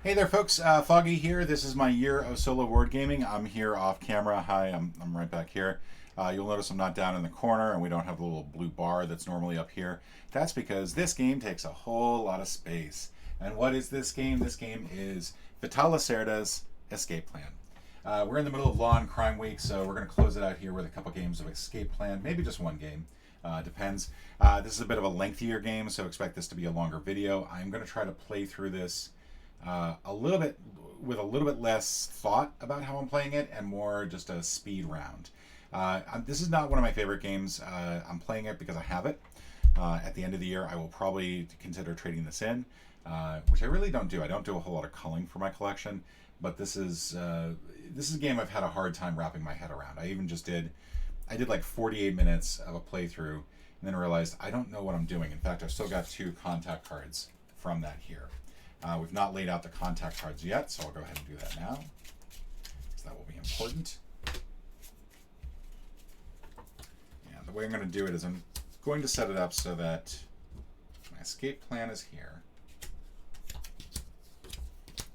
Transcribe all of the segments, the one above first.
Hey there, folks. Foggy here. This is my year of solo board gaming. I'm here off camera. Hi, I'm right back here. You'll notice I'm not down in the corner, and we don't have the little blue bar that's normally up here. That's because this game takes a whole lot of space. And what is this game? This game is Vital Lacerda's Escape Plan. We're in the middle of Law and Crime Week, so we're going to close it out here with a couple games of Escape Plan, maybe just one game. Depends. This is a bit of a lengthier game, so expect this to be a longer video. I'm going to try to play through this a little bit with a little bit less thought about how I'm playing it and more just a speed round. This is not one of my favorite games. I'm playing it because I have it. At the end of the year, I will probably consider trading this in, which I really don't do. I don't do a whole lot of culling for my collection, but this is a game I've had a hard time wrapping my head around. I did like 48 minutes of a playthrough, and then realized I don't know what I'm doing. In fact, I've still got 2 contact cards from that here. We've not laid out the contact cards yet, so I'll go ahead and do that now, because that will be important. And the way I'm going to do it is I'm going to set it up so that my escape plan is here.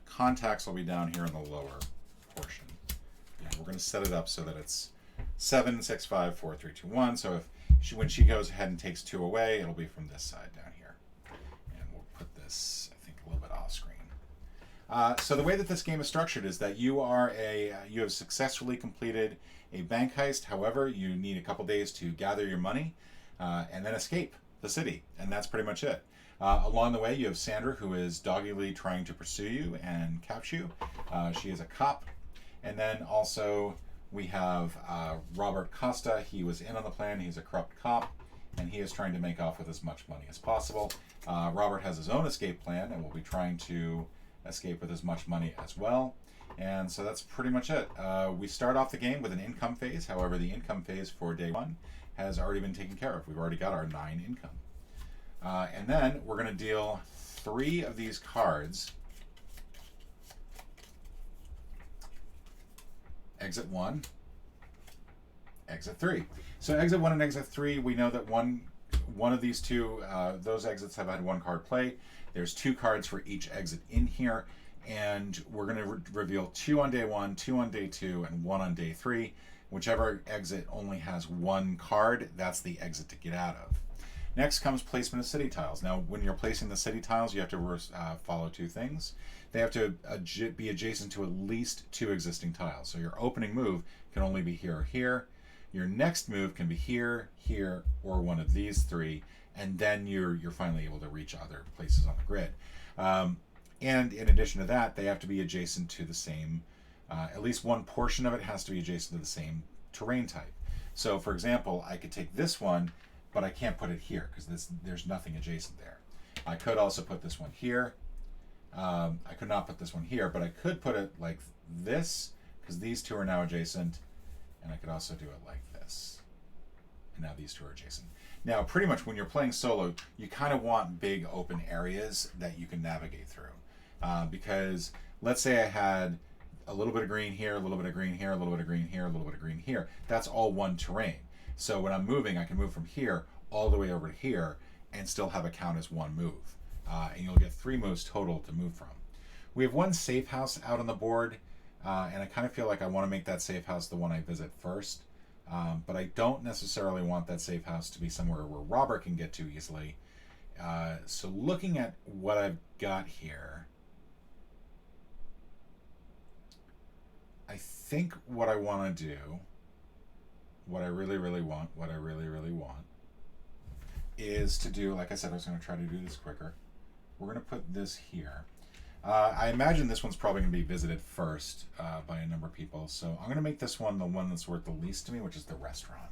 Contacts will be down here in the lower portion. And we're going to set it up so that it's 7, 6, 5, 4, 3, 2, 1. So when she goes ahead and takes 2 away, it'll be from this side down here. And we'll put this, I think, a little bit off screen. So the way that this game is structured is that you have successfully completed a bank heist. However, you need a couple days to gather your money and then escape the city, and that's pretty much it. Along the way, you have Sandra, who is doggedly trying to pursue you and catch you. She is a cop. And then also we have Robert Costa. He was in on the plan. He's a corrupt cop, and he is trying to make off with as much money as possible. Robert has his own escape plan and will be trying to escape with as much money as well. And so that's pretty much it. We start off the game with an income phase. However, the income phase for day 1 has already been taken care of. We've already got our 9 income. And then we're going to deal 3 of these cards. Exit 1, exit 3. So exit 1 and exit 3, we know that one of these 2, those exits have had 1 card play. There's 2 cards for each exit in here, and we're going to reveal 2 on day 1, 2 on day 2, and 1 on day 3. Whichever exit only has 1 card, that's the exit to get out of. Next comes placement of city tiles. Now, when you're placing the city tiles, you have to follow 2 things. They have to be adjacent to at least 2 existing tiles. So your opening move can only be here or here. Your next move can be here, here, or one of these 3, and then you're finally able to reach other places on the grid. And in addition to that, they have to be adjacent to the same, at least one portion of it has to be adjacent to the same terrain type. So, for example, I could take this one, but I can't put it here because there's nothing adjacent there. I could also put this one here. I could not put this one here, but I could put it like this because these 2 are now adjacent, and I could also do it like this. And now these 2 are adjacent. Now, pretty much when you're playing solo, you kind of want big open areas that you can navigate through. Because let's say I had a little bit of green here, a little bit of green here, a little bit of green here, a little bit of green here. That's all one terrain. So when I'm moving, I can move from here all the way over to here and still have it count as 1 move. And you'll get 3 moves total to move from. We have 1 safe house out on the board, and I kind of feel like I want to make that safe house the one I visit first. But I don't necessarily want that safe house to be somewhere where Robert can get to easily. So looking at what I've got here, I think what I want to do, what I really, really want, is to do, like I said, I was going to try to do this quicker. We're going to put this here. I imagine this one's probably going to be visited first by a number of people. So I'm going to make this one the one that's worth the least to me, which is the restaurant.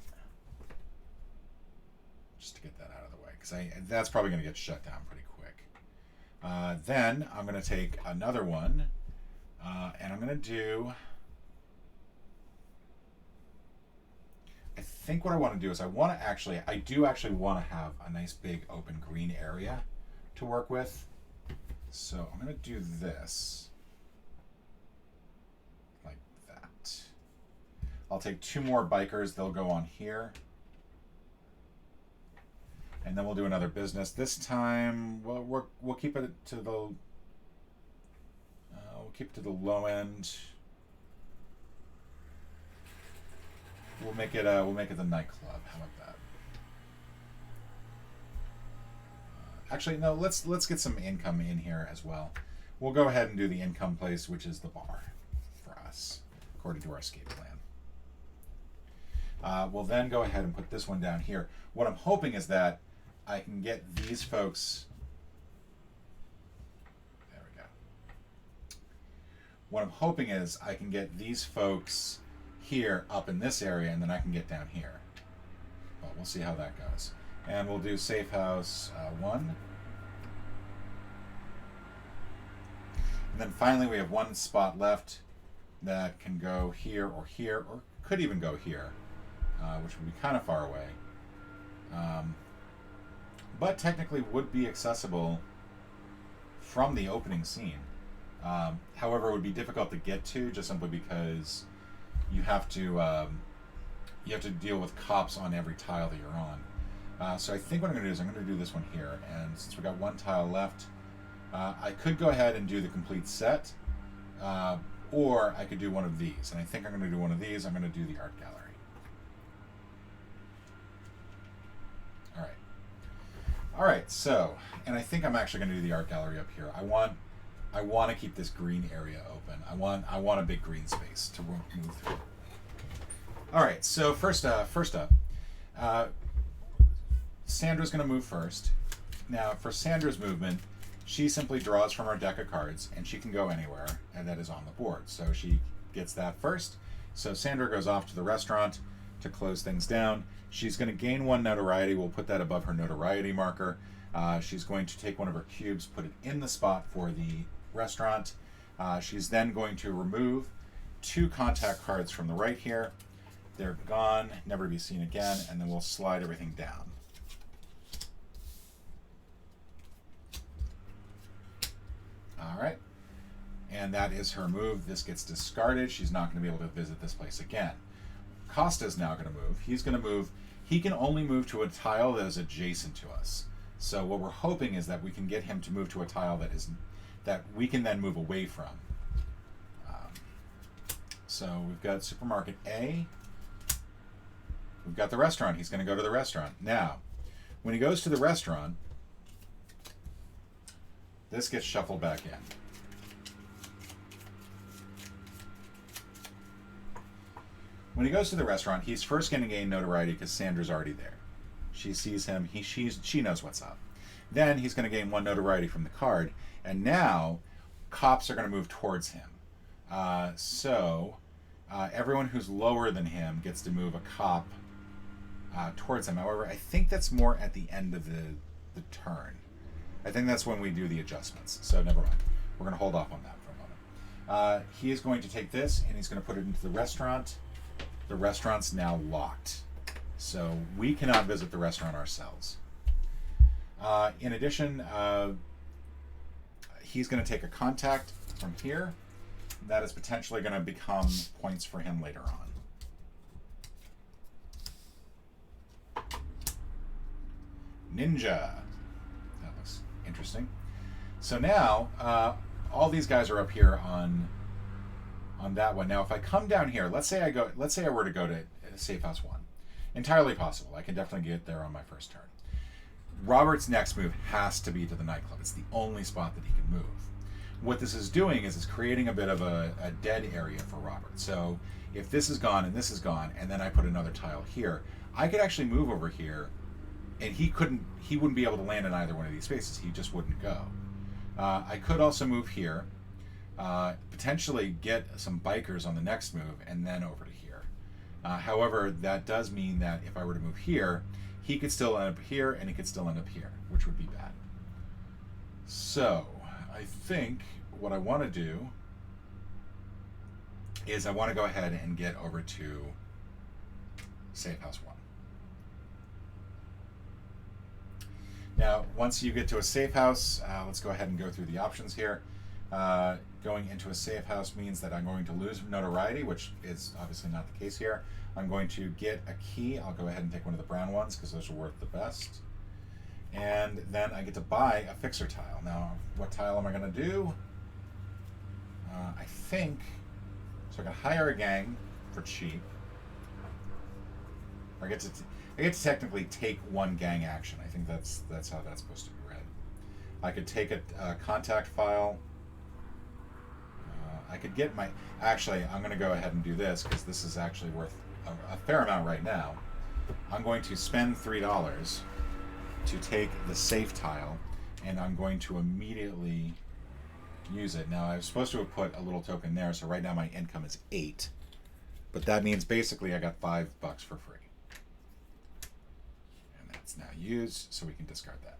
Just to get that out of the way, because that's probably going to get shut down pretty quick. Then I'm going to take another one, and I'm going to do... I think what I want to do is I do actually want to have a nice big open green area to work with. So I'm going to do this like that. I'll take 2 more bikers. They'll go on here. And then we'll do another business. This time, we'll keep it to the... we'll keep it to the low end. We'll make it the nightclub. How about that? Actually, no. Let's get some income in here as well. We'll go ahead and do the income place, which is the bar for us, according to our escape plan. We'll then go ahead and put this one down here. What I'm hoping is that I can get these folks. There we go. What I'm hoping is I can get these folks here up in this area, and then I can get down here. But we'll see how that goes. And we'll do safe house 1. And then finally we have one spot left that can go here, or could even go here, which would be kind of far away. But technically would be accessible from the opening scene. However, it would be difficult to get to just simply because you have to deal with cops on every tile that you're on. So I think what I'm going to do is I'm going to do this one here, and since we got one tile left, I could go ahead and do the complete set, or I could do one of these, and I think I'm going to do one of these. I'm going to do the art gallery. All right, so, and I think I'm actually going to do the art gallery up here. I want to keep this green area open. I want a big green space to move through. All right, so first up, Sandra's going to move first. Now, for Sandra's movement, she simply draws from her deck of cards, and she can go anywhere, and that is on the board. So she gets that first. So Sandra goes off to the restaurant to close things down. She's going to gain 1 notoriety. We'll put that above her notoriety marker. She's going to take one of her cubes, put it in the spot for the restaurant. She's then going to remove 2 contact cards from the right here. They're gone, never to be seen again, and then we'll slide everything down. All right, and that is her move. This gets discarded. She's not going to be able to visit this place again. Costa's now going to move. He's going to move. He can only move to a tile that is adjacent to us. So what we're hoping is that we can get him to move to a tile that we can then move away from. So we've got supermarket A. We've got the restaurant. He's going to go to the restaurant. Now, when he goes to the restaurant, this gets shuffled back in. When he goes to the restaurant, he's first going to gain notoriety because Sandra's already there. She sees him. She knows what's up. Then he's going to gain 1 notoriety from the card, and now cops are going to move towards him. Everyone who's lower than him gets to move a cop towards him. However, I think that's more at the end of the turn. I think that's when we do the adjustments. So never mind. We're going to hold off on that for a moment. He is going to take this, and he's going to put it into the restaurant. The restaurant's now locked, so we cannot visit the restaurant ourselves. In addition, he's going to take a contact from here. That is potentially going to become points for him later on. Ninja. That looks interesting. So now, all these guys are up here on that one. Now, if I come down here, let's say I were to go to safe house 1. Entirely possible. I can definitely get there on my first turn. Robert's next move has to be to the nightclub. It's the only spot that he can move. What this is doing is it's creating a bit of a dead area for Robert. So if this is gone and this is gone, and then I put another tile here, I could actually move over here, and he wouldn't be able to land in either one of these spaces. He just wouldn't go. I could also move here, potentially get some bikers on the next move, and then over to here. However, that does mean that if I were to move here, he could still end up here, and he could still end up here, which would be bad. So I think what I want to do is I want to go ahead and get over to safe house 1. Now, once you get to a safe house, let's go ahead and go through the options here. Going into a safe house means that I'm going to lose notoriety, which is obviously not the case here. I'm going to get a key. I'll go ahead and take one of the brown ones because those are worth the best. And then I get to buy a fixer tile. Now, what tile am I going to do? I think, so I can hire a gang for cheap. Or I get to technically take one gang action. I think that's how that's supposed to be read. I could take a contact file. I could get my... Actually, I'm going to go ahead and do this because this is actually worth a fair amount right now. I'm going to spend $3 to take the safe tile, and I'm going to immediately use it. Now, I was supposed to have put a little token there, so right now my income is 8. But that means basically I got $5 for free. And that's now used, so we can discard that.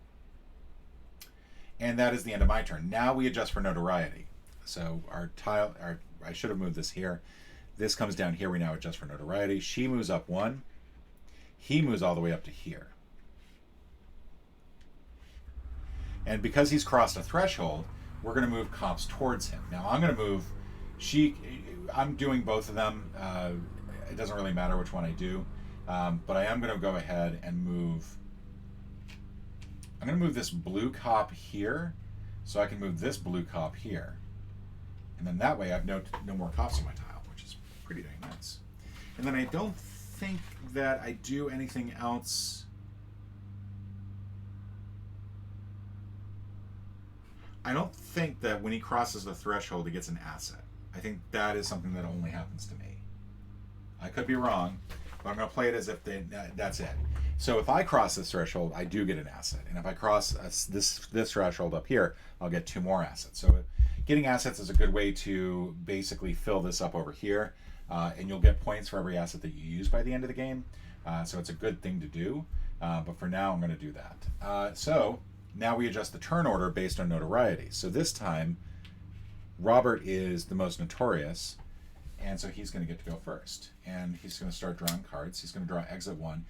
And that is the end of my turn. Now we adjust for notoriety. So our tile, I should have moved this here. This comes down here. We now adjust for notoriety. She moves up 1. He moves all the way up to here. And because he's crossed a threshold, we're going to move cops towards him. Now I'm going to move... I'm doing both of them. It doesn't really matter which one I do. But I am going to go ahead and move... I'm going to move this blue cop here, so I can move this blue cop here. And then that way I have no more cops on my tile, which is pretty dang nice. And then I don't think that I do anything else. I don't think that when he crosses the threshold he gets an asset. I think that is something that only happens to me. I could be wrong, but I'm going to play it as if that's it. So if I cross this threshold, I do get an asset. And if I cross this threshold up here, I'll get 2 more assets. So getting assets is a good way to basically fill this up over here. And you'll get points for every asset that you use by the end of the game. So it's a good thing to do. But for now, I'm going to do that. So now we adjust the turn order based on notoriety. So this time, Robert is the most notorious. And so he's going to get to go first. And he's going to start drawing cards. He's going to draw exit 1.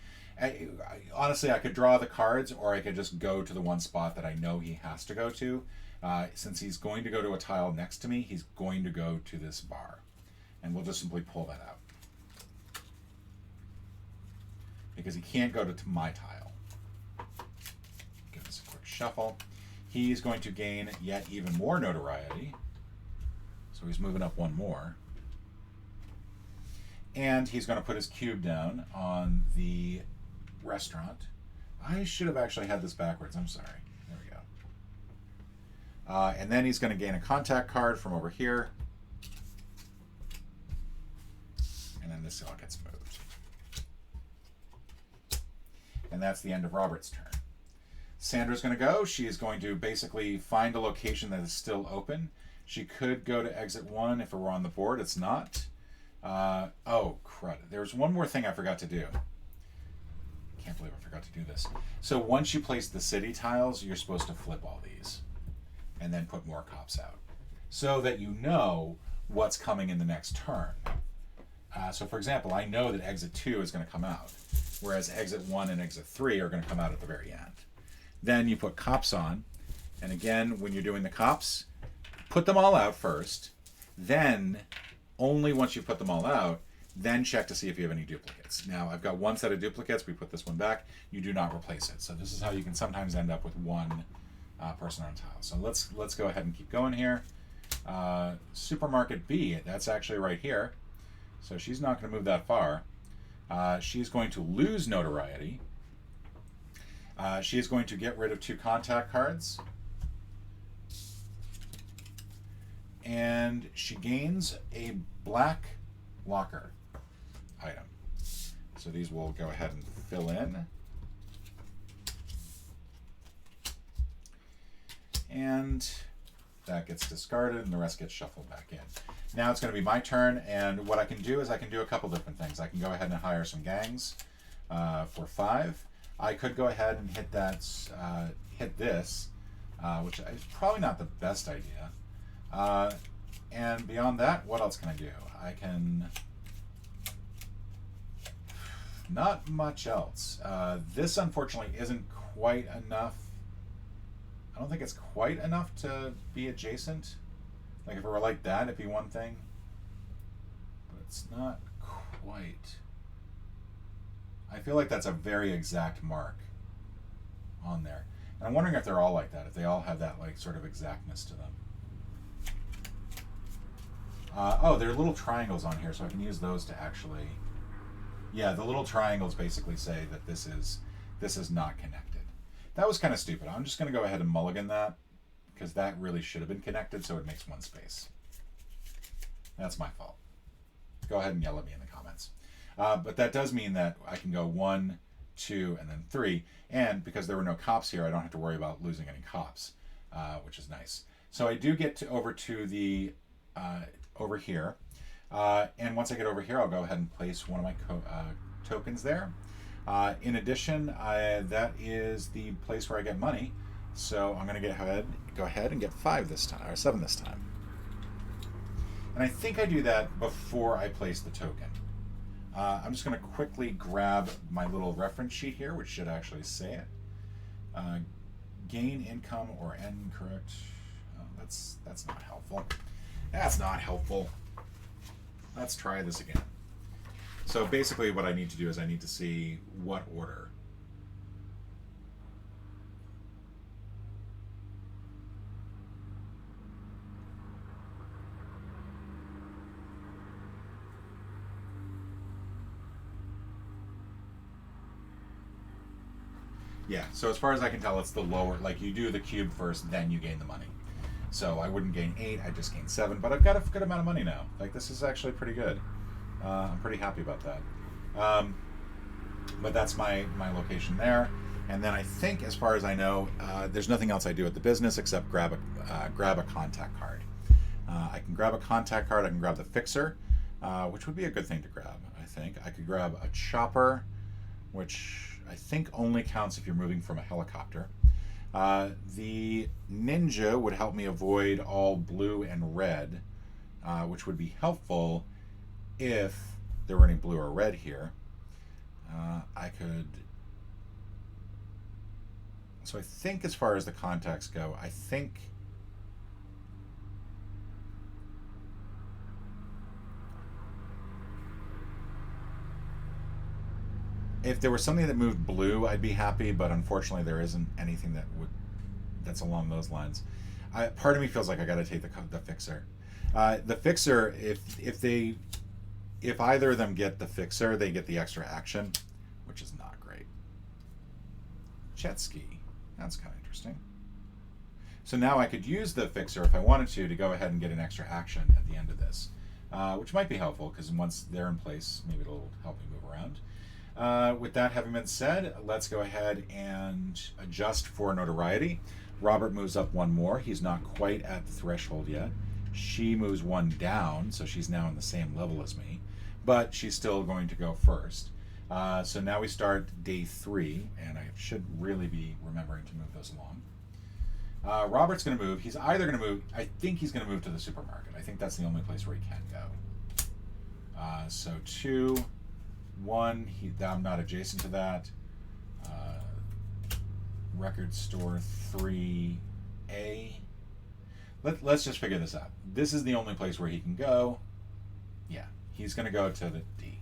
Honestly, I could draw the cards, or I could just go to the one spot that I know he has to go to. Since he's going to go to a tile next to me, he's going to go to this bar. And we'll just simply pull that out. Because he can't go to my tile. Give this a quick shuffle. He's going to gain yet even more notoriety. So he's moving up 1 more. And he's going to put his cube down on the restaurant. I should have actually had this backwards. I'm sorry. There we go. And then he's going to gain a contact card from over here. And then this all gets moved. And that's the end of Robert's turn. Sandra's going to go. She is going to basically find a location that is still open. She could go to exit 1 if it were on the board. It's not. Oh, crud. There's one more thing I forgot to do. Can't believe I forgot to do this. So once you place the city tiles, you're supposed to flip all these and then put more cops out so that you know what's coming in the next turn. So for example, I know that exit 2 is going to come out, whereas exit 1 and exit 3 are going to come out at the very end. Then you put cops on, and again, when you're doing the cops, put them all out first, then only once you put them all out, then check to see if you have any duplicates. Now, I've got 1 set of duplicates. We put this one back. You do not replace it. So this is how you can sometimes end up with 1 person on tile. So let's go ahead and keep going here. Supermarket B, that's actually right here. So she's not going to move that far. She's going to lose notoriety. She is going to get rid of 2 contact cards. And she gains a black locker item. So these will go ahead and fill in. And that gets discarded and the rest gets shuffled back in. Now it's going to be my turn, and what I can do is I can do a couple different things. I can go ahead and hire some gangs for 5. I could go ahead and hit that, hit this, which is probably not the best idea. And beyond that, what else can I do? I can... Not much else. This, unfortunately, isn't quite enough. I don't think it's quite enough to be adjacent. Like, if it were like that, it'd be one thing. But it's not quite. I feel like that's a very exact mark on there. And I'm wondering if they're all like that, if they all have that, like, sort of exactness to them. Oh, there are little triangles on here, so I can use those to actually. Yeah, the little triangles basically say that this is not connected. That was kind of stupid. I'm just going to go ahead and mulligan that because that really should have been connected, so it makes one space. That's my fault. Go ahead and yell at me in the comments. But that does mean that I can go 1, 2, and then 3. And because there were no cops here, I don't have to worry about losing any cops, which is nice. So I do get over to the over here. And once I get over here, I'll go ahead and place one of my tokens there. In addition, that is the place where I get money. So I'm going to go ahead and get 5 this time, or 7 this time. And I think I do that before I place the token. I'm just going to quickly grab my little reference sheet here, which should actually say it. Gain income or incorrect. Oh, that's not helpful. That's not helpful. Let's try this again. So basically what I need to do is I need to see what order. Yeah, so as far as I can tell, it's the lower, like you do the cube first, then you gain the money. So I wouldn't gain 8, I just gained 7, but I've got a good amount of money now. Like, this is actually pretty good. I'm pretty happy about that. But that's my location there. And then I think, as far as I know, there's nothing else I do at the business except grab a contact card. I can grab a contact card, I can grab the fixer, which would be a good thing to grab, I think. I could grab a chopper, which I think only counts if you're moving from a helicopter. The ninja would help me avoid all blue and red, which would be helpful if there were any blue or red here. I could... So I think as far as the contacts go, I think... If there was something that moved blue, I'd be happy, but unfortunately there isn't anything that's along those lines. Part of me feels like I got to take the fixer. The fixer, if either of them get the fixer, they get the extra action, which is not great. Jet ski, that's kind of interesting. So now I could use the fixer if I wanted to go ahead and get an extra action at the end of this, which might be helpful because once they're in place, maybe it'll help me move around. With that having been said, let's go ahead and adjust for notoriety. Robert moves up 1 more. He's not quite at the threshold yet. She moves 1 down, so she's now on the same level as me, but she's still going to go first. So now we start day 3, and I should really be remembering to move those along. Robert's going to move. He's either going to move, I think he's going to move to the supermarket. I think that's the only place where he can go. So 2, 1, I'm not adjacent to that. Record store 3A. Let's just figure this out. This is the only place where he can go. Yeah, he's going to go to the D.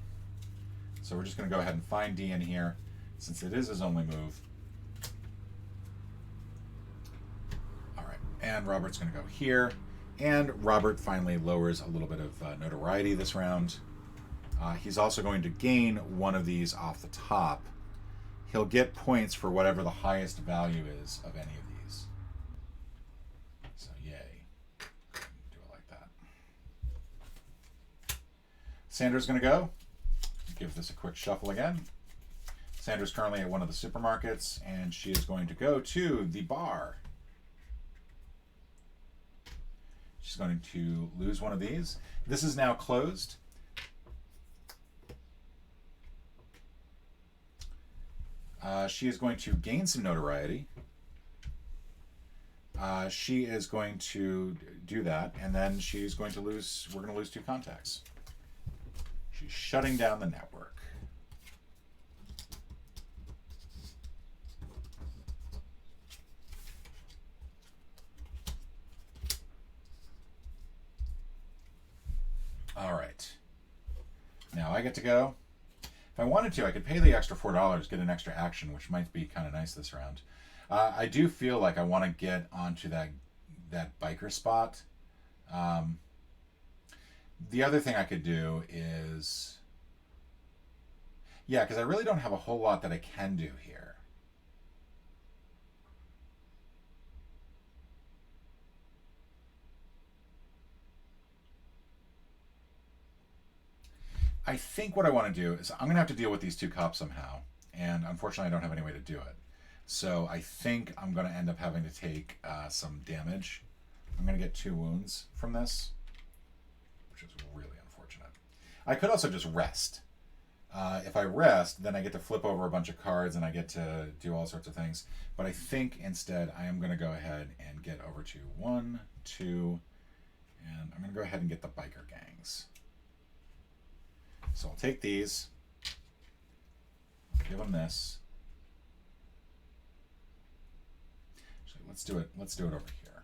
So we're just going to go ahead and find D in here, since it is his only move. All right, and Robert's going to go here. And Robert finally lowers a little bit of notoriety this round. He's also going to gain 1 of these off the top. He'll get points for whatever the highest value is of any of these. So yay. Do it like that. Sandra's going to go. Give this a quick shuffle again. Sandra's currently at one of the supermarkets, and she is going to go to the bar. She's going to lose 1 of these. This is now closed. She is going to gain some notoriety. She is going to do that, and then she's going to lose, we're going to lose 2 contacts. She's shutting down the network. All right. Now I get to go. If I wanted to, I could pay the extra $4, get an extra action, which might be kind of nice this round. I do feel like I want to get onto that biker spot. The other thing I could do is, yeah, because I really don't have a whole lot that I can do here. I think what I want to do is I'm going to have to deal with these two cops somehow. And unfortunately, I don't have any way to do it. So I think I'm going to end up having to take some damage. I'm going to get 2 wounds from this, which is really unfortunate. I could also just rest. If I rest, then I get to flip over a bunch of cards and I get to do all sorts of things. But I think instead I am going to go ahead and get over to 1, 2, and I'm going to go ahead and get the biker gangs. So I'll take these, give them this. Actually, let's do it. Let's do it over here.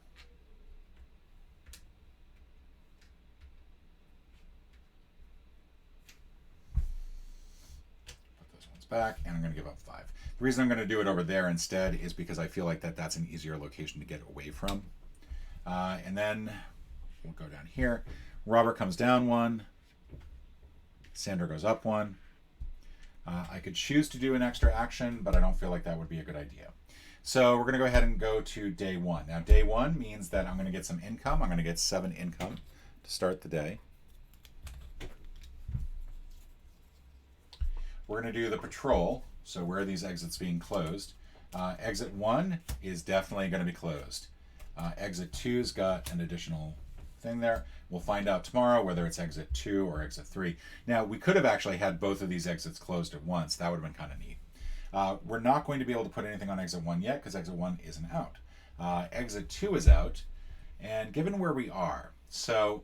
Put those ones back, and I'm going to give up 5. The reason I'm going to do it over there instead is because I feel like that's an easier location to get away from. And then we'll go down here. Robert comes down 1. Sandra goes up 1. I could choose to do an extra action, but I don't feel like that would be a good idea. So we're going to go ahead and go to day 1. Now, day 1 means that I'm going to get some income. I'm going to get 7 income to start the day. We're going to do the patrol, so where are these exits being closed? Exit 1 is definitely going to be closed. Exit 2's got an additional thing there. We'll find out tomorrow whether it's exit 2 or exit 3. Now, we could have actually had both of these exits closed at once. That would have been kind of neat. We're not going to be able to put anything on exit 1 yet because exit 1 isn't out. Exit 2 is out, and given where we are, so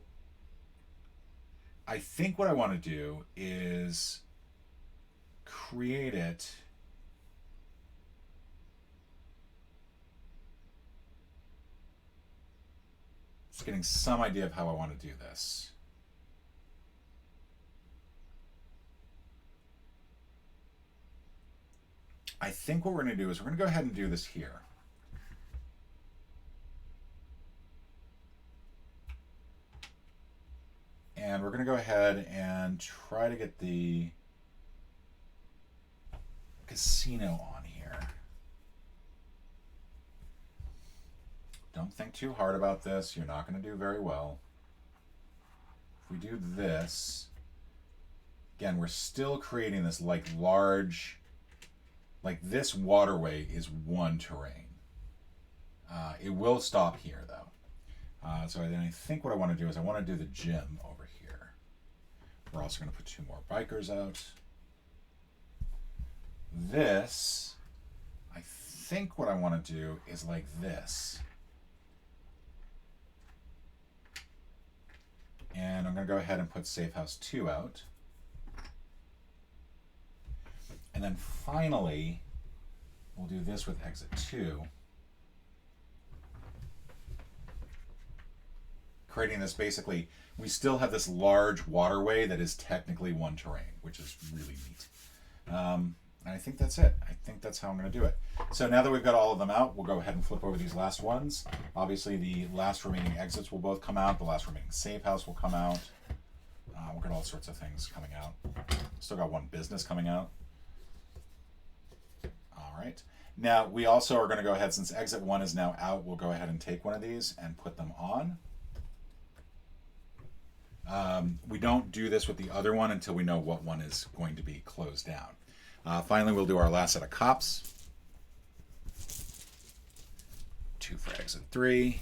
I think what I want to do is create it just getting some idea of how I want to do this. I think what we're going to do is we're going to go ahead and do this here. And we're going to go ahead and try to get the casino on here. Don't think too hard about this. You're not going to do very well. If we do this, again, we're still creating this like large, like this waterway is 1 terrain. It will stop here though. So then I think what I want to do is I want to do the gym over here. We're also going to put 2 more bikers out. This, I think what I want to do is like this. And I'm going to go ahead and put Safe House 2 out. And then finally, we'll do this with Exit 2. Creating this basically, we still have this large waterway that is technically 1 terrain, which is really neat. And I think that's it. I think that's how I'm going to do it. So now that we've got all of them out, we'll go ahead and flip over these last ones. Obviously, the last remaining exits will both come out. The last remaining safe house will come out. We'll get all sorts of things coming out. Still got 1 business coming out. All right. Now, we also are going to go ahead, since exit 1 is now out, we'll go ahead and take one of these and put them on. We don't do this with the other one until we know what one is going to be closed down. Finally, we'll do our last set of cops. 2 for exit 3.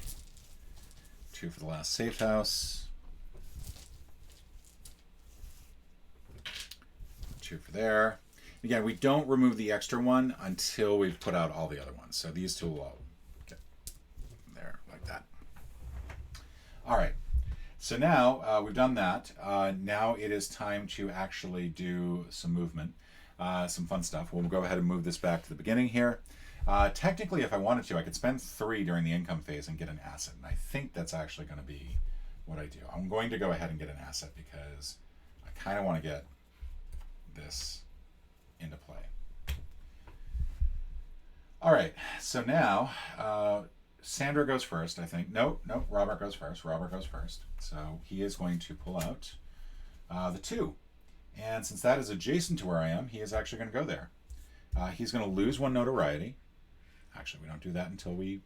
2 for the last safe house. 2 for there. Again, we don't remove the extra one until we've put out all the other ones. So these 2 will all get there like that. All right. So now we've done that. Now it is time to actually do some movement. Some fun stuff. We'll go ahead and move this back to the beginning here. Technically, if I wanted to, I could spend 3 during the income phase and get an asset. And I think that's actually going to be what I do. I'm going to go ahead and get an asset because I kind of want to get this into play. All right, so now Sandra goes first, I think. Nope, Robert goes first. Robert goes first. So he is going to pull out the 2. And since that is adjacent to where I am, he is actually going to go there. He's going to lose 1 notoriety. Actually, we don't do that until we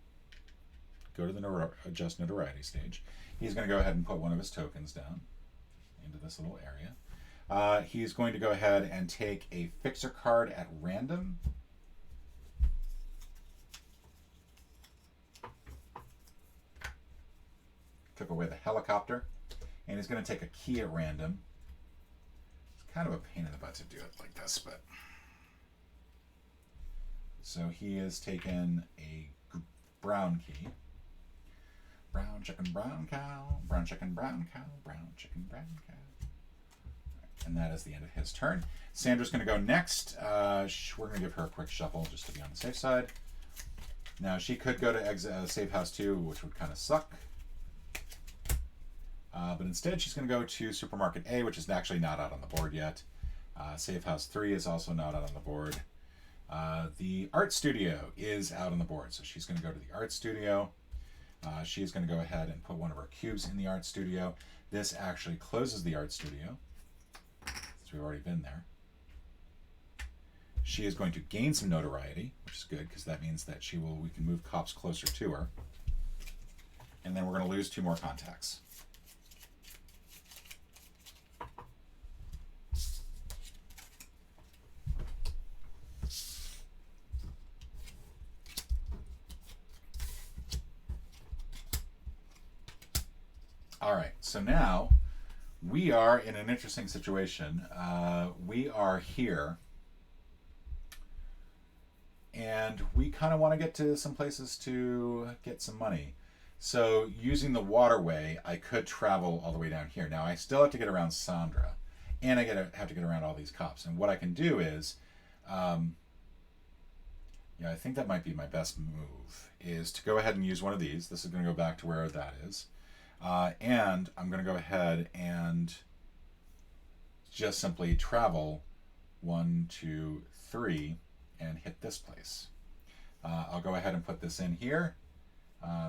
go to the adjust notoriety stage. He's going to go ahead and put 1 of his tokens down into this little area. He's going to go ahead and take a fixer card at random. Took away the helicopter. And he's going to take a key at random. It's kind of a pain in the butt to do it like this, but... So he has taken a brown key. Brown chicken, brown cow. Brown chicken, brown cow. Brown chicken, brown cow. And that is the end of his turn. Sandra's going to go next. We're going to give her a quick shuffle just to be on the safe side. Now, she could go to Safe House 2, which would kind of suck. But instead, she's going to go to Supermarket A, which is actually not out on the board yet. Safe House 3 is also not out on the board. The Art Studio is out on the board, so she's going to go to the Art Studio. She's going to go ahead and put 1 of her cubes in the Art Studio. This actually closes the Art Studio, since we've already been there. She is going to gain some notoriety, which is good, because that means that we can move cops closer to her. And then we're going to lose 2 more contacts. All right, so now we are in an interesting situation. We are here, and we kind of want to get to some places to get some money. So using the waterway, I could travel all the way down here. Now, I still have to get around Sandra, and I have to get around all these cops. And what I can do is, I think that might be my best move, is to go ahead and use one of these. This is going to go back to where that is. And I'm going to go ahead and just simply travel 1, 2, 3 and hit this place. I'll go ahead and put this in here.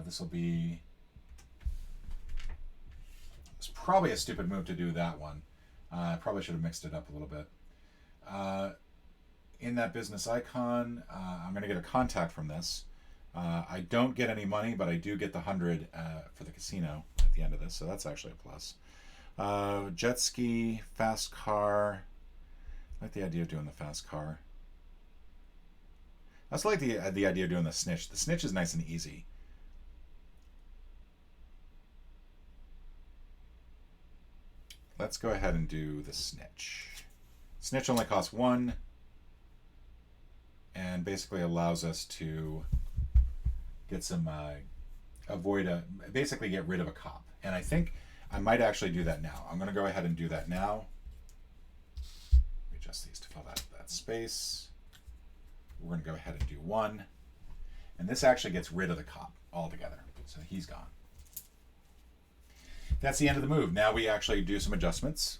This will be... It's probably a stupid move to do that one. I probably should have mixed it up a little bit. In that business icon, I'm going to get a contact from this. I don't get any money, but I do get the 100 for the casino at the end of this, so that's actually a plus. Jet ski, fast car. I like the idea of doing the fast car. I also like the idea of doing the snitch. The snitch is nice and easy. Let's go ahead and do the snitch. Snitch only costs 1 and basically allows us to get some basically get rid of a cop. And I think I might actually do that now. I'm going to go ahead and do that now. Let me adjust these to fill that space. We're going to go ahead and do 1. And this actually gets rid of the cop altogether. So he's gone. That's the end of the move. Now we actually do some adjustments.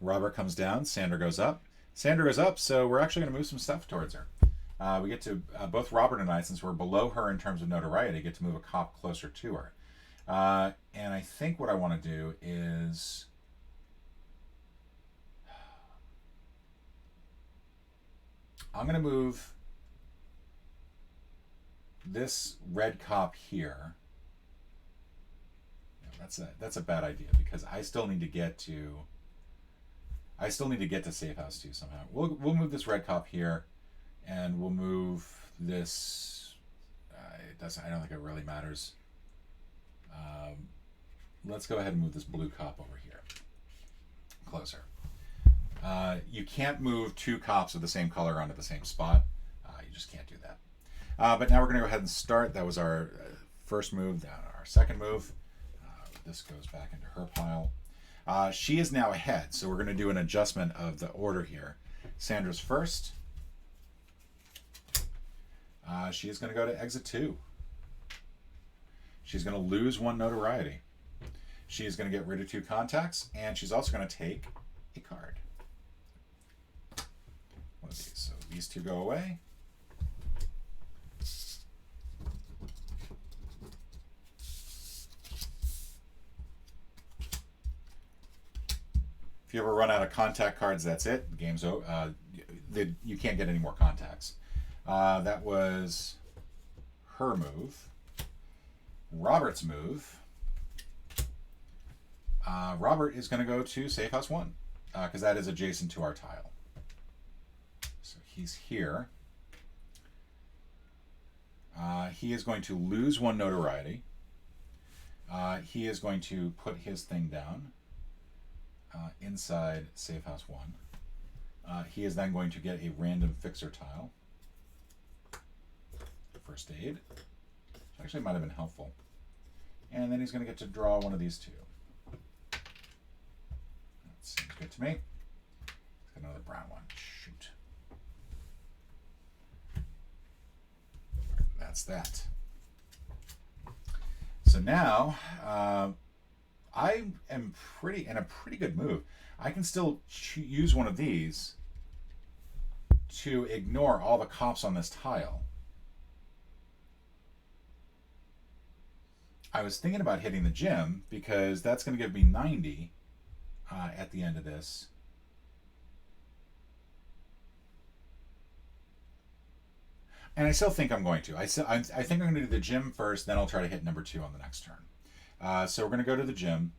Robert comes down. Sandra goes up. Sandra goes up, so we're actually going to move some stuff towards her. We get to, both Robert and I, since we're below her in terms of notoriety, get to move a cop closer to her. And I think what I want to do is... I'm going to move this red cop here. No, that's a bad idea, because I still need to get to Safe House 2 somehow. We'll move this red cop here. And we'll move this. I don't think it really matters. Let's go ahead and move this blue cop over here, closer. You can't move 2 cops of the same color onto the same spot. You just can't do that. But now we're going to go ahead and start. That was our first move. Our second move. This goes back into her pile. She is now ahead, so we're going to do an adjustment of the order here. Sandra's first. She is going to go to exit 2. She's going to lose 1 notoriety. She is going to get rid of 2 contacts, and she's also going to take a card. One of these. So these 2 go away. If you ever run out of contact cards, that's it. The game's over. You can't get any more contacts. That was her move. Robert's move. Robert is going to go to Safe House 1 because that is adjacent to our tile. So he's here. He is going to lose 1 notoriety. He is going to put his thing down inside Safe House 1. He is then going to get a random fixer tile. First aid. Which actually might have been helpful. And then he's going to get to draw one of these 2. That seems good to me. Let's get another brown one. Shoot. That's that. So now, I am in a pretty good move. I can still use one of these to ignore all the cops on this tile. I was thinking about hitting the gym because that's going to give me 90 at the end of this. And I still think I'm going to. I think I'm going to do the gym first, then I'll try to hit number 2 on the next turn. So we're going to go to the gym.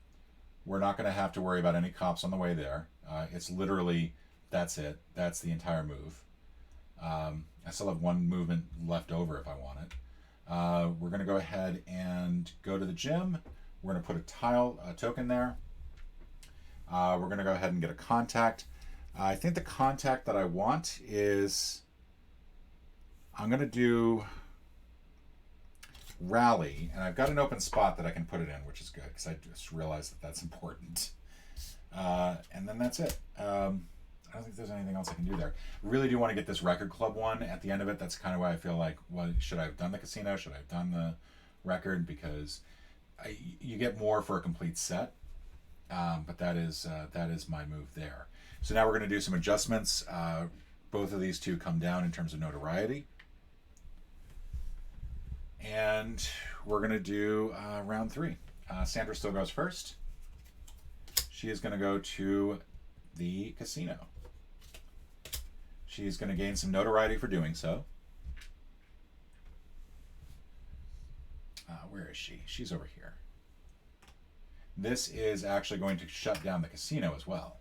We're not going to have to worry about any cops on the way there. It's literally, that's it. That's the entire move. I still have 1 movement left over if I want it. We're going to go ahead and go to the gym. We're going to put a token there. We're going to go ahead and get a contact. I think the contact that I want is, I'm going to do Rally, and I've got an open spot that I can put it in, which is good because I just realized that that's important. And then that's it. I don't think there's anything else I can do there. Really do want to get this Record Club one at the end of it. That's kind of why I feel like, well, should I have done the casino? Should I have done the record? Because you get more for a complete set. But that is my move there. So now we're going to do some adjustments. Both of these 2 come down in terms of notoriety. And we're going to do round 3. Sandra still goes first. She is going to go to the casino. She's going to gain some notoriety for doing so. Where is she? She's over here. This is actually going to shut down the casino as well,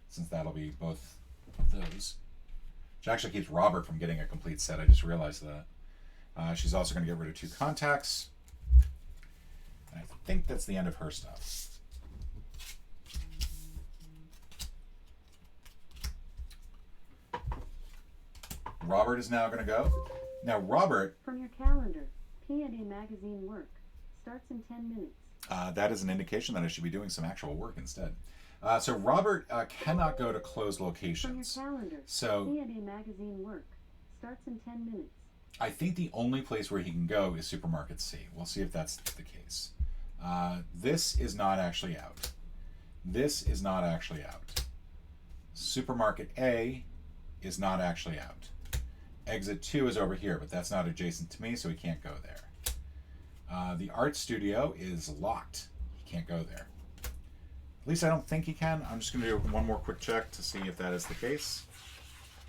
since that'll be both of those. Which actually keeps Robert from getting a complete set. I just realized that. She's also going to get rid of 2 contacts. And I think that's the end of her stuff. Robert is now going to go. Now, Robert... From your calendar, P&A Magazine work starts in 10 minutes. That is an indication that I should be doing some actual work instead. So Robert cannot go to closed locations. From your calendar, so P&A Magazine work starts in 10 minutes. I think the only place where he can go is Supermarket C. We'll see if that's the case. This is not actually out. This is not actually out. Supermarket A is not actually out. Exit 2 is over here, but that's not adjacent to me, so he can't go there. The art studio is locked. He can't go there. At least I don't think he can. I'm just going to do one more quick check to see if that is the case.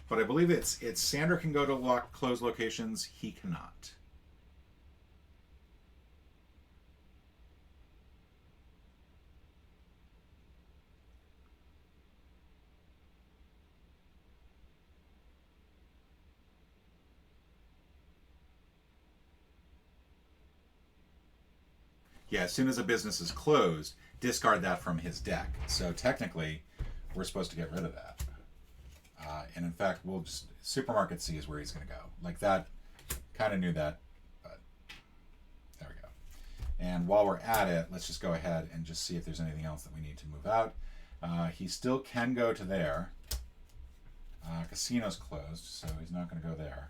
But I believe it's Sandra can go to locked closed locations. He cannot. Yeah, as soon as a business is closed, discard that from his deck. So technically, we're supposed to get rid of that. And in fact, we'll just... Supermarket C is where he's going to go. Like that, kind of knew that, but there we go. And while we're at it, let's just go ahead and just see if there's anything else that we need to move out. He still can go to there. Casino's closed, so he's not going to go there.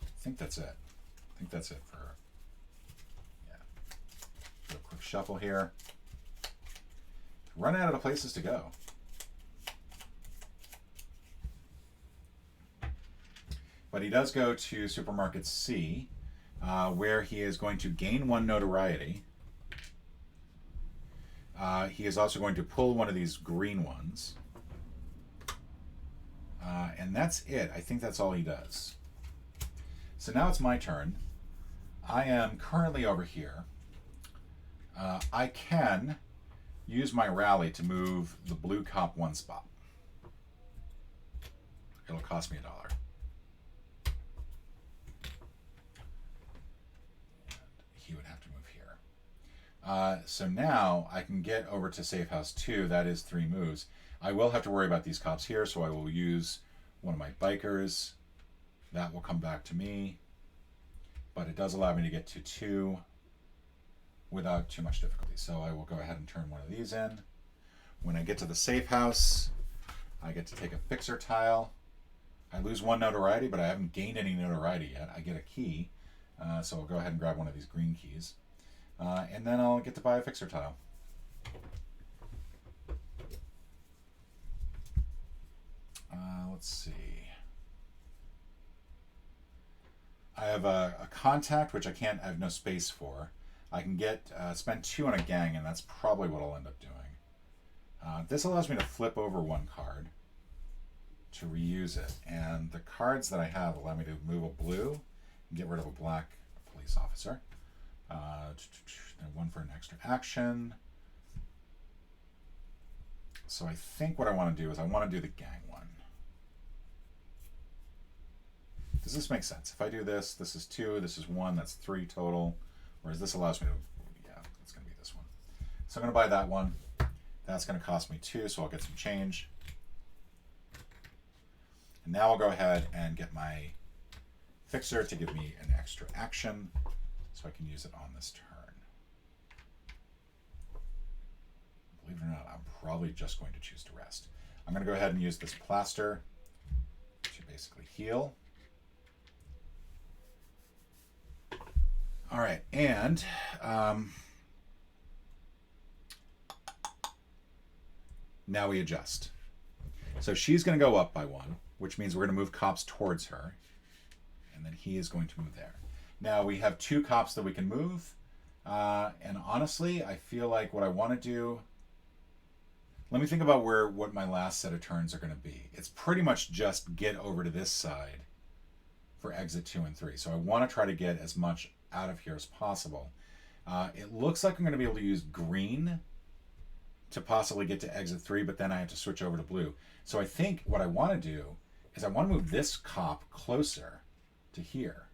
I think that's it. I think that's it for... Do a quick shuffle here. Run out of places to go. But he does go to Supermarket C, where he is going to gain 1 notoriety. He is also going to pull one of these green ones. And that's it. I think that's all he does. So now it's my turn. I am currently over here. I can use my rally to move the blue cop one spot. It'll cost me $1. He would have to move here. So now I can get over to safe house 2. That is 3 moves. I will have to worry about these cops here, so I will use one of my bikers. That will come back to me. But it does allow me to get to 2 without too much difficulty. So I will go ahead and turn one of these in. When I get to the safe house, I get to take a fixer tile. I lose 1 notoriety, but I haven't gained any notoriety yet. I get a key, so I'll go ahead and grab one of these green keys. And then I'll get to buy a fixer tile. Let's see. I have a contact, which I have no space for. I can spend 2 on a gang, and that's probably what I'll end up doing. This allows me to flip over 1 card to reuse it. And the cards that I have allow me to move a blue and get rid of a black police officer. Then 1 for an extra action. So I think what I want to do is I want to do the gang one. Does this make sense? If I do this, this is 2, this is 1, that's 3 total. Whereas this allows me to, yeah, it's going to be this one. So I'm going to buy that one. That's going to cost me 2, so I'll get some change. And now I'll go ahead and get my fixer to give me an extra action so I can use it on this turn. Believe it or not, I'm probably just going to choose to rest. I'm going to go ahead and use this plaster to basically heal. All right, and now we adjust. So she's going to go up by 1, which means we're going to move cops towards her, and then he is going to move there. Now we have 2 cops that we can move, and honestly, I feel like what I want to do. Let me think about what my last set of turns are going to be. It's pretty much just get over to this side for exit 2 and 3. So I want to try to get as much out of here as possible. It looks like I'm going to be able to use green to possibly get to exit 3, but then I have to switch over to blue. So I think what I want to do is I want to move this cop closer to here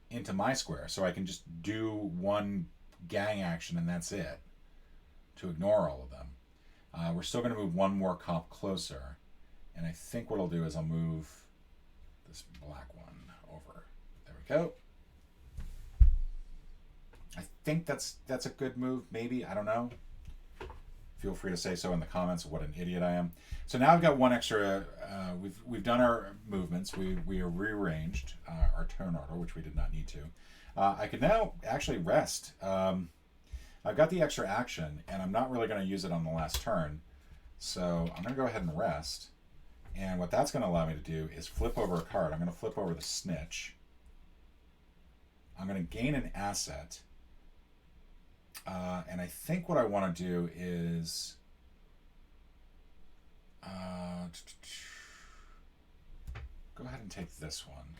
into my square so I can just do 1 gang action and that's it to ignore all of them. We're still going to move 1 more cop closer, and I think what I'll do is I'll move this black one over. There we go. I think that's a good move, maybe. I don't know. Feel free to say so in the comments what an idiot I am. So now I've got 1 extra. We've done our movements. We are rearranged our turn order, which we did not need to. I can now actually rest. I've got the extra action, and I'm not really going to use it on the last turn. So I'm going to go ahead and rest. And what that's going to allow me to do is flip over a card. I'm going to flip over the snitch. I'm going to gain an asset. And I think what I want to do is go ahead and take this one.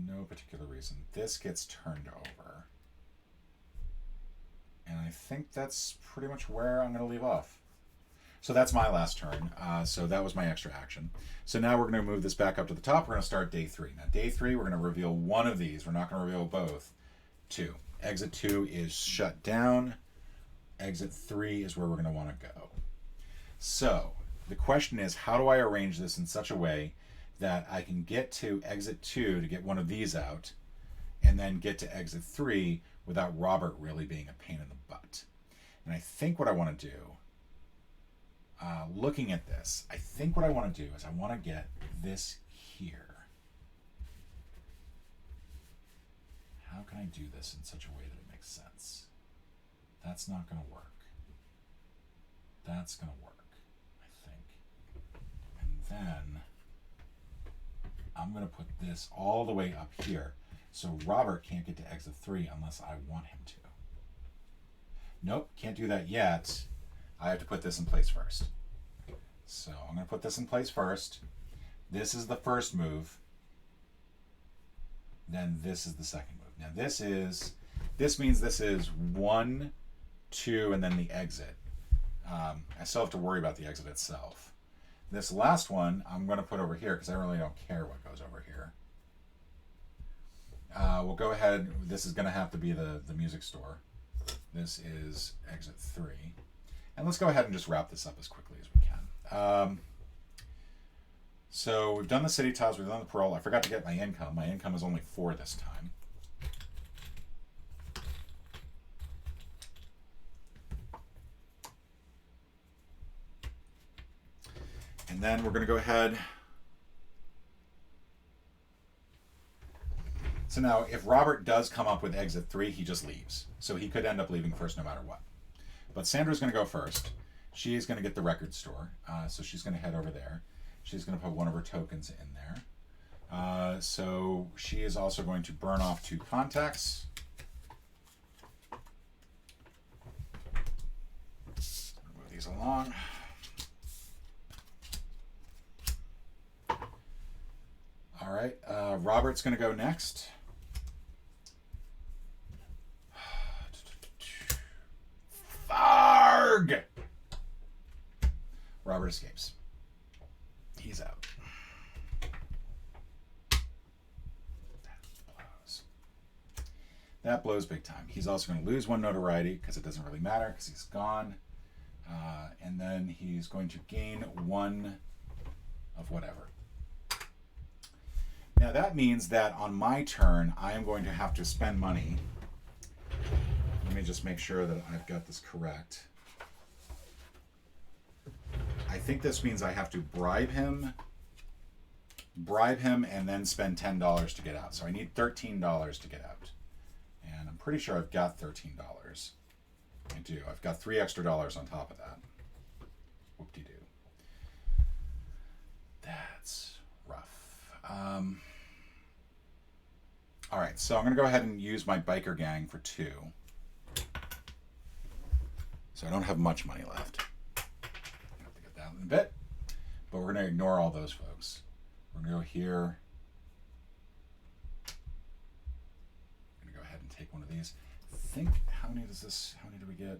No particular reason. This gets turned over. And I think that's pretty much where I'm going to leave off. So that's my last turn. So that was my extra action. So now we're going to move this back up to the top. We're going to start day 3. Now day 3, we're going to reveal 1 of these. We're not going to reveal both. 2. Exit 2 is shut down. Exit 3 is where we're going to want to go. So the question is, how do I arrange this in such a way that I can get to exit 2 to get one of these out, and then get to exit 3 without Robert really being a pain in the butt? And I think what I want to do, looking at this, I think what I want to do is I want to get this here. How can I do this in such a way that it makes sense? That's not going to work. That's going to work, I think. And then I'm going to put this all the way up here. So Robert can't get to exit 3 unless I want him to. Nope, can't do that yet. I have to put this in place first. So I'm going to put this in place first. This is the first move. Then this is the second move. Now this means this is 1, 2, and then the exit. I still have to worry about the exit itself. This last one I'm going to put over here because I really don't care what goes over here. We'll go ahead. This is going to have to be the music store. This is exit 3. And let's go ahead and just wrap this up as quickly as we can. So we've done the city tiles, we've done the parole. I forgot to get my income. My income is only 4 this time. And then we're going to go ahead. So now if Robert does come up with exit 3, he just leaves. So he could end up leaving first no matter what. But Sandra's going to go first. She's going to get the record store. So she's going to head over there. She's going to put one of her tokens in there. So she is also going to burn off 2 contacts. Move these along. All right, Robert's going to go next. Farg! Robert escapes. He's out. That blows big time. He's also going to lose 1 notoriety because it doesn't really matter because he's gone. And then he's going to gain 1 of whatever. Now that means that on my turn, I am going to have to spend money. Let me just make sure that I've got this correct. I think this means I have to bribe him, and then spend $10 to get out. So I need $13 to get out. And I'm pretty sure I've got $13. I do. I've got $3 extra on top of that. Whoop-de-doo. That's rough. All right, so I'm going to go ahead and use my biker gang for 2. So I don't have much money left. I have to get that in a bit. But we're going to ignore all those folks. We're going to go here. I'm going to go ahead and take one of these. I think, how many do we get?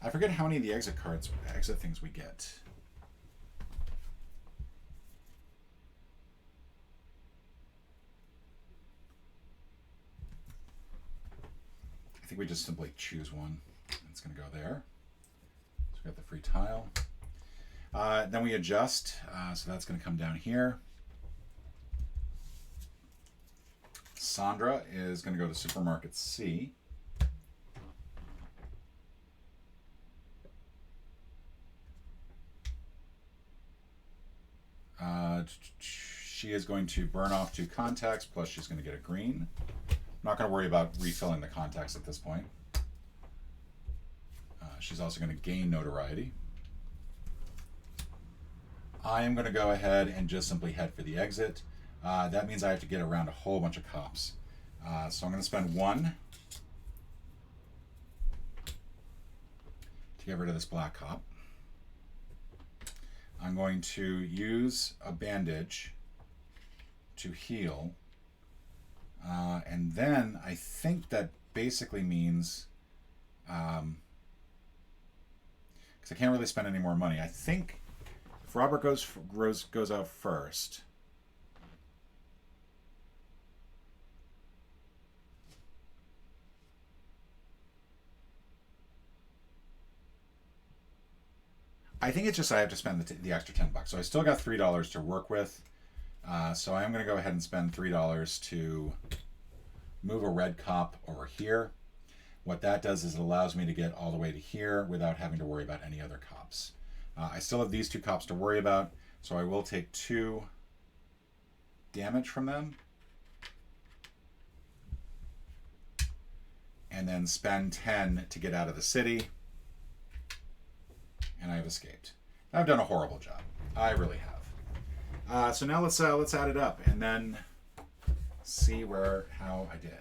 I forget how many of the exit things we get. I think we just simply choose one. It's going to go there. So we got the free tile. Then we adjust. So that's going to come down here. Sandra is going to go to Supermarket C. She is going to burn off 2 contacts, plus she's going to get a green. I'm not going to worry about refilling the contacts at this point. She's also going to gain notoriety. I am going to go ahead and just simply head for the exit. That means I have to get around a whole bunch of cops. So I'm going to spend 1 to get rid of this black cop. I'm going to use a bandage to heal. And then I think that basically means, because I can't really spend any more money. I think if Robert goes out first, I think it's just I have to spend the extra $10. So I still got $3 to work with. So I'm going to go ahead and spend $3 to move a red cop over here. What that does is it allows me to get all the way to here without having to worry about any other cops. I still have these 2 cops to worry about, so I will take 2 damage from them. And then spend 10 to get out of the city. And I have escaped. I've done a horrible job. I really have. So now let's add it up and then see how I did.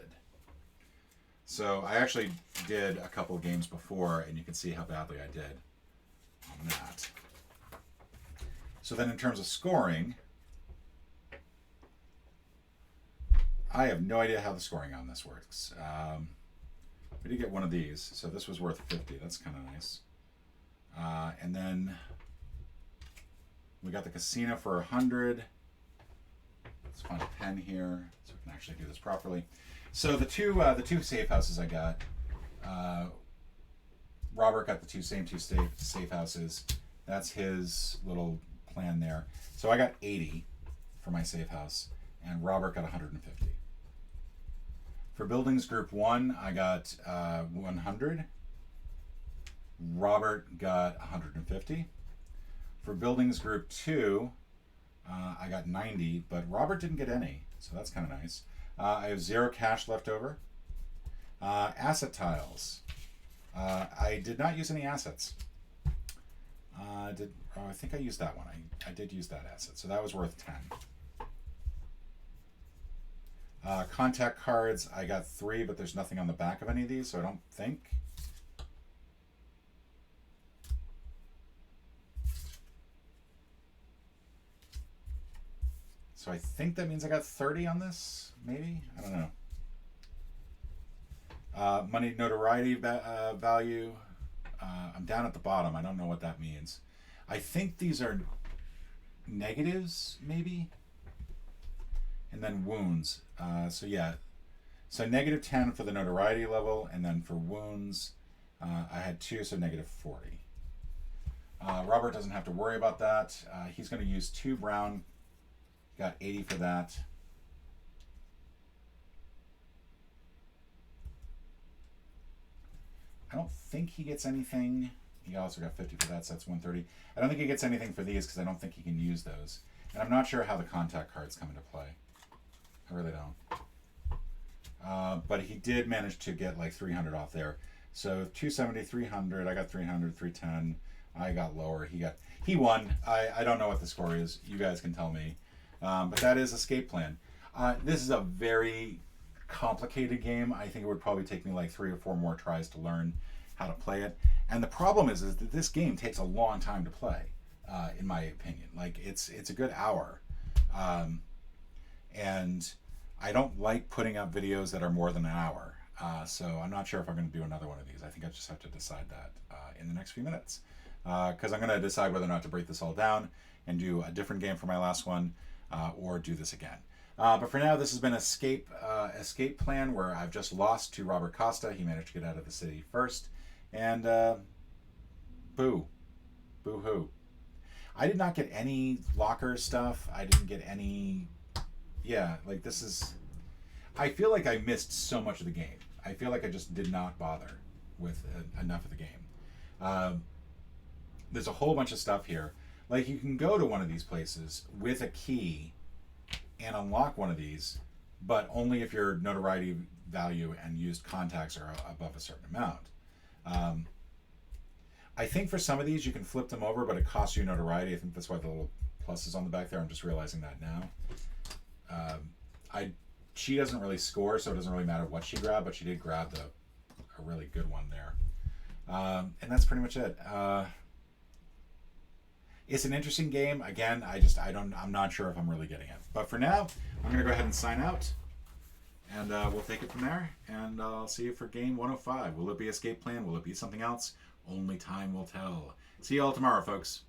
So I actually did a couple games before, and you can see how badly I did on that. So then in terms of scoring, I have no idea how the scoring on this works. We did get one of these, so this was worth 50. That's kind of nice. And then we got the casino for 100. Let's find a pen here so we can actually do this properly. So the two safe houses I got, Robert got the same two safe houses. That's his little plan there. So I got 80 for my safe house, and Robert got 150. For buildings group 1, I got 100. Robert got 150. For buildings group 2, I got 90, but Robert didn't get any, so that's kind of nice. I have 0 cash left over. Asset tiles. I did not use any assets. I think I used that one. I did use that asset, so that was worth 10. Contact cards, I got 3, but there's nothing on the back of any of these, so I don't think. So I think that means I got 30 on this, maybe? I don't know. Money notoriety value. I'm down at the bottom. I don't know what that means. I think these are negatives, maybe? And then wounds. So yeah. So negative 10 for the notoriety level, and then for wounds, I had 2, so negative 40. Robert doesn't have to worry about that. He's going to use 2 brown. Got 80 for that. I don't think he gets anything. He also got 50 for that, so that's 130. I don't think he gets anything for these because I don't think he can use those. And I'm not sure how the contact cards come into play. I really don't. But he did manage to get like 300 off there. So 270, 300. I got 300, 310. I got lower. He won. I don't know what the score is. You guys can tell me. But that is Escape Plan. This is a very complicated game. I think it would probably take me like 3 or 4 more tries to learn how to play it. And the problem is that this game takes a long time to play, in my opinion. Like it's a good hour, and I don't like putting up videos that are more than an hour. So I'm not sure if I'm going to do another one of these. I think I just have to decide that in the next few minutes, because I'm going to decide whether or not to break this all down and do a different game for my last one. Or do this again. But for now, this has been Escape Plan, where I've just lost to Robert Costa. He managed to get out of the city first. And boo-hoo. I did not get any locker stuff. I didn't get any... Yeah, like this is... I feel like I missed so much of the game. I feel like I just did not bother with enough of the game. There's a whole bunch of stuff here. Like, you can go to one of these places with a key and unlock one of these, but only if your notoriety value and used contacts are above a certain amount. I think for some of these you can flip them over, but it costs you notoriety. I think that's why the little plus is on the back there. I'm just realizing that now. She doesn't really score, so it doesn't really matter what she grabbed, but she did grab a really good one there. And that's pretty much it. It's an interesting game. Again, I'm not sure if I'm really getting it. But for now, I'm going to go ahead and sign out. And we'll take it from there. And I'll see you for game 105. Will it be Escape Plan? Will it be something else? Only time will tell. See you all tomorrow, folks.